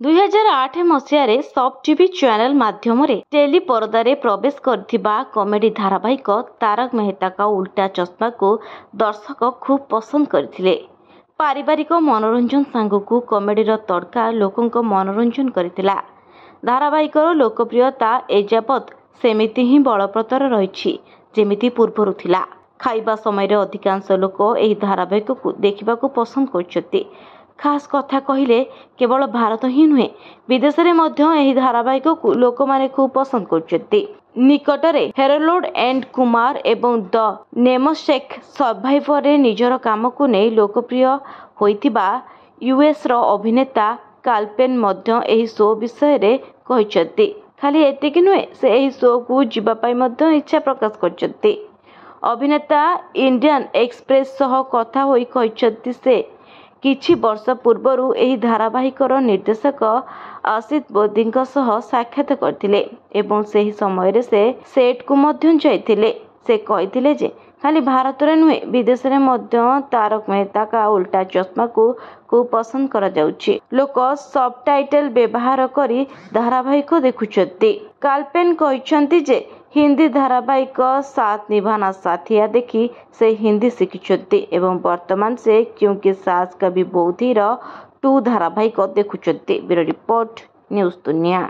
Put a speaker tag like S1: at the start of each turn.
S1: 2008 ମସିହାରେ ସବ୍ TV channel ମାଧ୍ୟମରେ ଟେଲି ପରଦାରେ ପ୍ରବେଶ କରିଥିବା କମେଡି ଧାରାବାହିକ ତାରକ ମେହତା କା ଉଲ୍ଟା ଚଷମାକୁ ଦର୍ଶକ ଖୁବ୍ ପସନ୍ଦ କରିଥିଲେ। ପାରିବାରିକ ମନୋରଞ୍ଜନ ସାଙ୍ଗକୁ କମେଡିର ତଡ଼କା ଲୋକଙ୍କ ମନୋରଞ୍ଜନ କରିଥିଲା। ଧାରାବାହିକର ଲୋକପ୍ରିୟତା ଏଯାବତ୍ ସେମିତି ହିଁ ବଳପ୍ରଦର ରହିଛି ଯେମିତି ପୂର୍ବରୁ ଥିଲା। ଖାଇବା ସମୟରେ ଅଧିକାଂଶ ଲୋକ ଏହି ଧାରାବାହିକକୁ ଦେଖିବାକୁ ପସନ୍ଦ କରୁଛନ୍ତି। ଖାସ୍ କଥା କହିଲେ କେବଳ ଭାରତ ହିଁ ନୁହେଁ, ବିଦେଶରେ ମଧ୍ୟ ଏହି ଧାରାବାହିକକୁ ଲୋକମାନେ ଖୁବ୍ ପସନ୍ଦ କରୁଛନ୍ତି। ନିକଟରେ ହେରୋଲ୍ଡ ଏଣ୍ଡ କୁମାର ଏବଂ ଦ ନେମସେକ୍ ସର୍ଭାଇଭରରେ ନିଜର କାମକୁ ନେଇ ଲୋକପ୍ରିୟ ହୋଇଥିବା ୟୁଏସ୍ର ଅଭିନେତା କାର୍ଲପେନ୍ ମଧ୍ୟ ଏହି ଶୋ ବିଷୟରେ କହିଛନ୍ତି। ଖାଲି ଏତିକି ନୁହେଁ, ସେ ଏହି ଶୋକୁ ଯିବା ପାଇଁ ମଧ୍ୟ ଇଚ୍ଛା ପ୍ରକାଶ କରିଛନ୍ତି। ଅଭିନେତା ଇଣ୍ଡିଆନ୍ ଏକ୍ସପ୍ରେସ ସହ କଥା ହୋଇ କହିଛନ୍ତି ସେ କିଛି ବର୍ଷ ପୂର୍ବରୁ ଏହି ଧାରାବାହିକର ନିର୍ଦ୍ଦେଶକ ଅସିତ ବୋଦିଙ୍କ ସହ ସାକ୍ଷାତ କରିଥିଲେ ଏବଂ ସେହି ସମୟରେ ସେ ସେଟ୍କୁ ମଧ୍ୟ ଯାଇଥିଲେ। ସେ କହିଥିଲେ ଯେ ଖାଲି ଭାରତରେ ନୁହେଁ, ବିଦେଶରେ ମଧ୍ୟ ତାରକ ମେହତା କା ଉଲ୍ଟା ଚଷମାକୁ ଖୁବ୍ ପସନ୍ଦ କରାଯାଉଛି। ଲୋକ ସବଟାଇଟେଲ୍ ବ୍ୟବହାର କରି ଧାରାବାହିକ ଦେଖୁଛନ୍ତି। କାର୍ଲପେନ୍ କହିଛନ୍ତି ଯେ ହିନ୍ଦୀ ଧାରାବାହିକ ସାଥ୍ ନିଭାନା ସାଥିଆ ଦେଖି ସେ ହିନ୍ଦୀ ଶିଖିଛନ୍ତି ଏବଂ ବର୍ତ୍ତମାନ ସେ କ୍ୟୁଁକି ସାସ୍ କଭି ବହୂ ଥୀର 2 ଧାରାବାହିକ ଦେଖୁଛନ୍ତି। ବ୍ୟୁରୋ ରିପୋର୍ଟ, ନ୍ୟୁଜ୍ ଦୁନିଆ।